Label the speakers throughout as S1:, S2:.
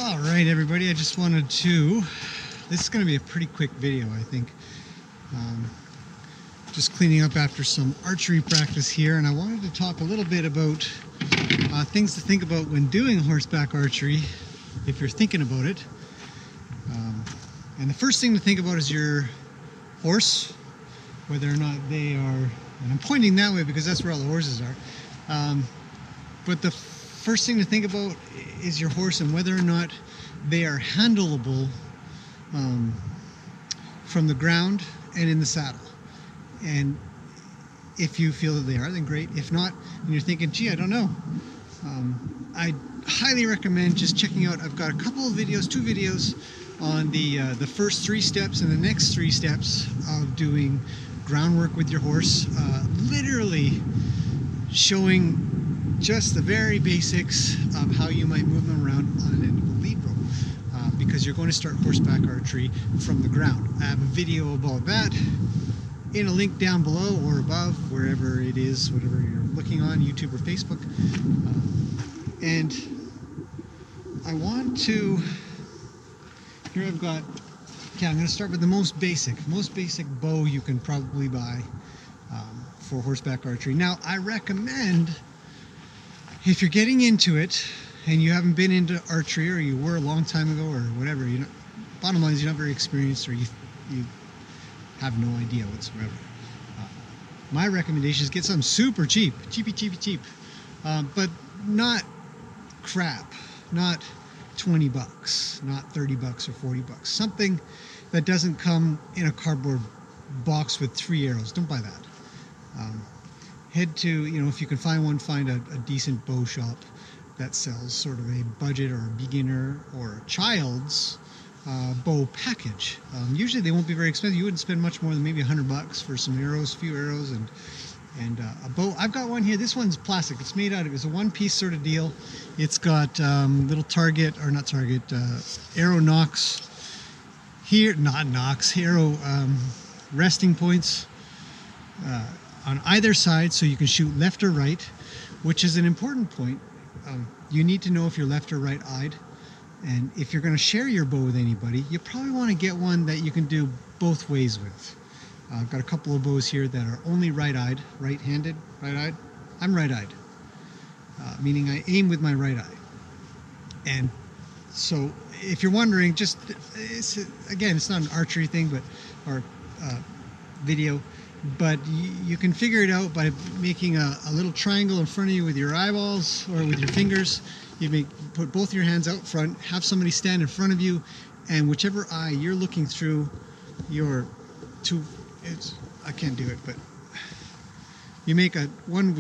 S1: All right, everybody, I just wanted to, this is going to be a pretty quick video, I think. Just cleaning up after some archery practice here, and I wanted to talk a little bit about things to think about when doing horseback archery, if you're thinking about it. And the first thing to think about is your horse, whether or not they are, and I'm pointing that way because that's where all the horses are. But the first thing to think about is your horse and whether or not they are handleable from the ground and in the saddle. And if you feel that they are, then great. If not, and you're thinking, gee, I don't know, I highly recommend just checking out, I've got a couple of videos, 2 videos on the first 3 steps and the next 3 steps of doing groundwork with your horse, literally showing just the very basics of how you might move them around on an end of a lead rope, because you're going to start horseback archery from the ground. I have a video about that in a link down below or above, wherever it is, whatever you're looking on, YouTube or Facebook. And I want to, here I've got, okay, I'm going to start with the most basic bow you can probably buy for horseback archery. Now, I recommend, if you're getting into it and you haven't been into archery, or you were a long time ago or whatever, you know, bottom line is you're not very experienced, or you have no idea whatsoever. My recommendation is get something super cheap, cheapy, but not crap, not 20 bucks, not 30 bucks or 40 bucks. Something that doesn't come in a cardboard box with 3 arrows. Don't buy that. Head to, you know, if you can find one, find a decent bow shop that sells sort of a budget or a beginner or a child's bow package. Usually they won't be very expensive. You wouldn't spend much more than maybe 100 bucks for some arrows, few arrows, and a bow. I've got one here. This one's plastic. It's made out of, it's a one-piece sort of deal. It's got little target, or not target, arrow nocks here, not nocks, arrow resting points on either side, so you can shoot left or right, which is an important point. You need to know if you're left or right-eyed, and if you're going to share your bow with anybody, you probably want to get one that you can do both ways with. I've got a couple of bows here that are only right-eyed, right-handed, right-eyed. I'm right-eyed, meaning I aim with my right eye. And so if you're wondering, just, again, it's not an archery thing, but, or video, but you can figure it out by making a little triangle in front of you with your eyeballs or with your fingers. You put both your hands out front, have somebody stand in front of you, and whichever eye you're looking through, your I can't do it, but you make one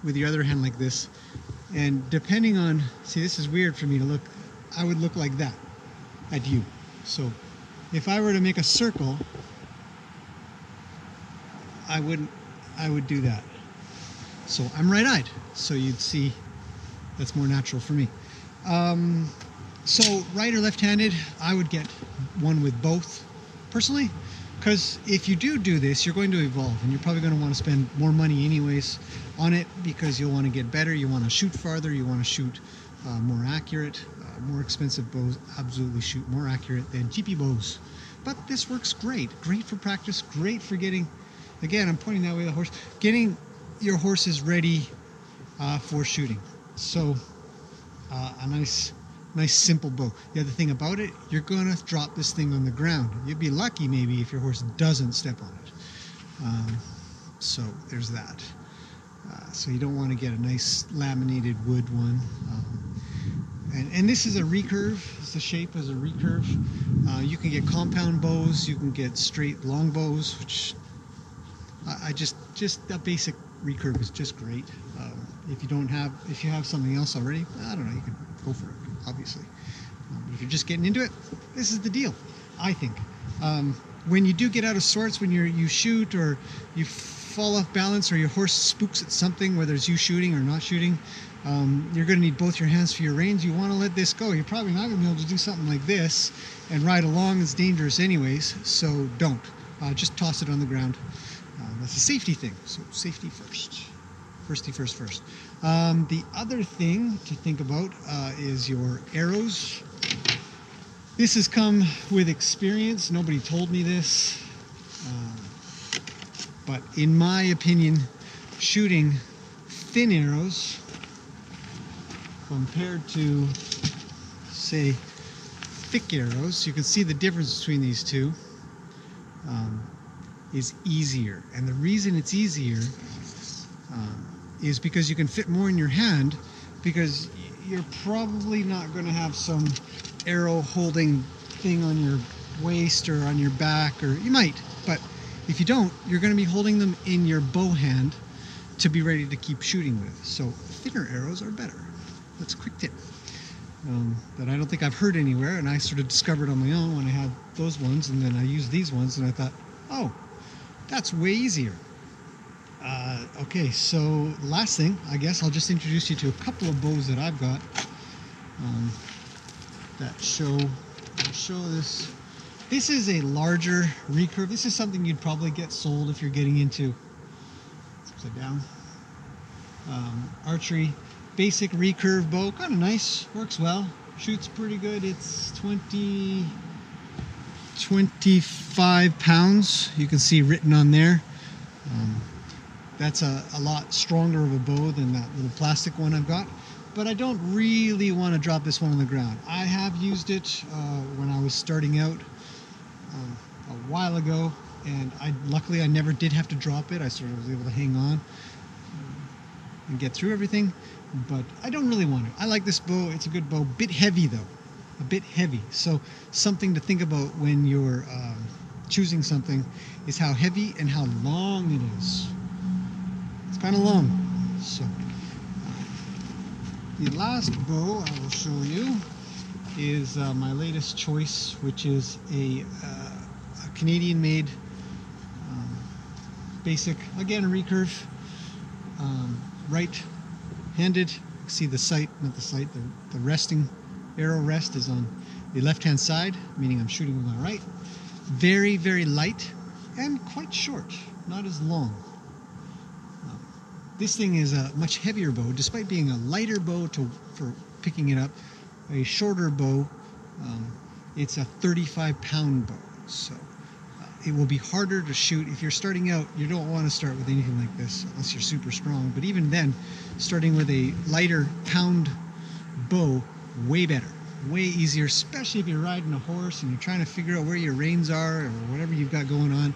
S1: with your other hand like this, and depending on, see, this is weird for me to look, I would look like that at you. So if I were to make a circle, I would do that. So I'm right-eyed, so you'd see that's more natural for me. So right or left-handed, I would get one with both, personally, because if you do this, you're going to evolve, and you're probably going to want to spend more money anyways on it, because you'll want to get better, you want to shoot farther, you want to shoot more accurate. More expensive bows absolutely shoot more accurate than cheapy bows. But this works great for practice, great for getting, again, I'm pointing that way, the horse, getting your horses ready for shooting. So a nice simple bow. The other thing about it, you're going to drop this thing on the ground. You'd be lucky maybe if your horse doesn't step on it. So there's that. So you don't want to get a nice laminated wood one. And this is a recurve. It's the shape as a recurve. You can get compound bows. You can get straight long bows, which I just that basic recurve is just great. If you have something else already, I don't know, you can go for it, obviously. But if you're just getting into it, this is the deal, I think. When you do get out of sorts, when you shoot or you fall off balance, or your horse spooks at something, whether it's you shooting or not shooting, you're going to need both your hands for your reins. You want to let this go. You're probably not going to be able to do something like this and ride along. It's dangerous anyways, so don't. Just toss it on the ground. That's a safety thing, so safety first. Firsty first. The other thing to think about is your arrows. This has come with experience. Nobody told me this. But in my opinion, shooting thin arrows compared to, say, thick arrows, you can see the difference between these two, is easier. And the reason it's easier is because you can fit more in your hand, because you're probably not going to have some arrow holding thing on your waist or on your back, or you might, but if you don't, you're going to be holding them in your bow hand to be ready to keep shooting with. So thinner arrows are better. That's a quick tip that I don't think I've heard anywhere, and I sort of discovered on my own when I had those ones, and then I used these ones, and I thought, oh, that's way easier. Okay, so last thing, I guess I'll just introduce you to a couple of bows that I've got that I'll show this. This is a larger recurve. This is something you'd probably get sold if you're getting into, upside down, archery. Basic recurve bow, kind of nice, works well, shoots pretty good. It's 25 pounds. You can see written on there. That's a lot stronger of a bow than that little plastic one I've got. But I don't really want to drop this one on the ground. I have used it when I was starting out a while ago, and luckily I never did have to drop it. I sort of was able to hang on and get through everything, but I don't really want it. I like this bow. It's a good bow. Bit heavy though, a bit heavy. So something to think about when you're choosing something is how heavy and how long it is. It's kind of long. So the last bow I will show you is my latest choice, which is a Canadian-made basic, again a recurve, right-handed. See the sight, not the sight, the resting arrow rest is on the left-hand side, meaning I'm shooting with my right. Very, very light and quite short, not as long. This thing is a much heavier bow, despite being a lighter bow for picking it up, a shorter bow. It's a 35-pound bow, so it will be harder to shoot. If you're starting out, you don't want to start with anything like this unless you're super strong, but even then, starting with a lighter pound bow, way better, way easier, especially if you're riding a horse and you're trying to figure out where your reins are or whatever you've got going on.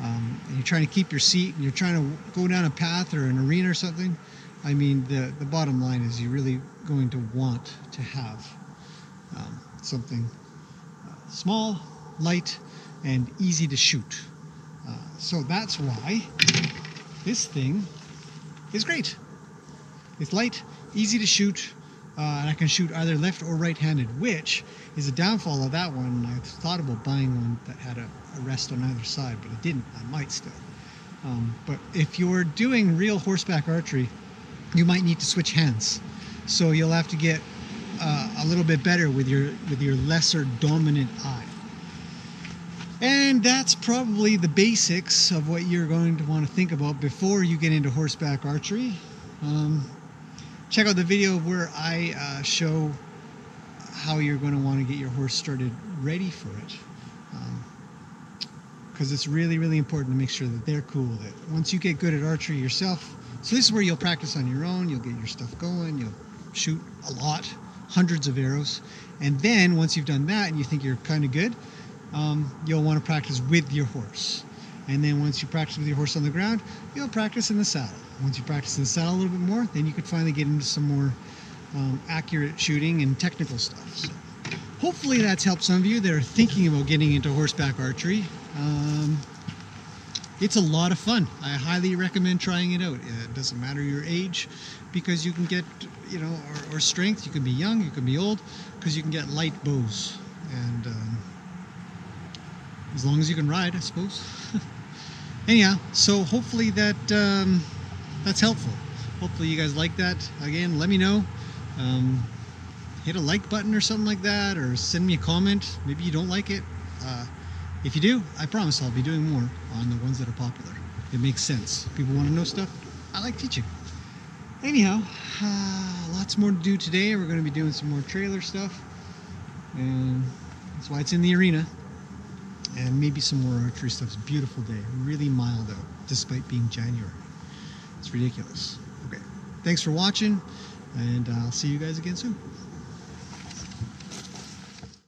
S1: And you're trying to keep your seat, and you're trying to go down a path or an arena or something. I mean, the bottom line is you're really going to want to have something small, light, and easy to shoot. So that's why this thing is great. It's light, easy to shoot, and I can shoot either left or right-handed, which is a downfall of that one. I thought about buying one that had a rest on either side, but I didn't. I might still. But if you're doing real horseback archery, you might need to switch hands. So you'll have to get a little bit better with your lesser dominant eye. And that's probably the basics of what you're going to want to think about before you get into horseback archery. Check out the video where I show how you're going to want to get your horse started ready for it. Because it's really, really important to make sure that they're cool with it. Once you get good at archery yourself, so this is where you'll practice on your own, you'll get your stuff going, you'll shoot a lot, hundreds of arrows, and then once you've done that and you think you're kind of good, you'll want to practice with your horse. And then once you practice with your horse on the ground, you'll practice in the saddle. Once you practice in the saddle a little bit more, then you can finally get into some more accurate shooting and technical stuff. So hopefully that's helped some of you that are thinking about getting into horseback archery. It's a lot of fun. I highly recommend trying it out. It doesn't matter your age, because you can get, or strength. You can be young, you can be old, because you can get light bows. And as long as you can ride, I suppose. Anyhow, so hopefully that's helpful. Hopefully you guys like that. Again, let me know. Hit a like button or something like that, or send me a comment. Maybe you don't like it. If you do, I promise I'll be doing more on the ones that are popular. It makes sense. People want to know stuff. I like teaching. Anyhow, lots more to do today. We're going to be doing some more trailer stuff. And That's why it's in the arena. And maybe some more archery stuff. It's a beautiful day. Really mild out, despite being January. It's ridiculous. Okay. Thanks for watching, and I'll see you guys again soon.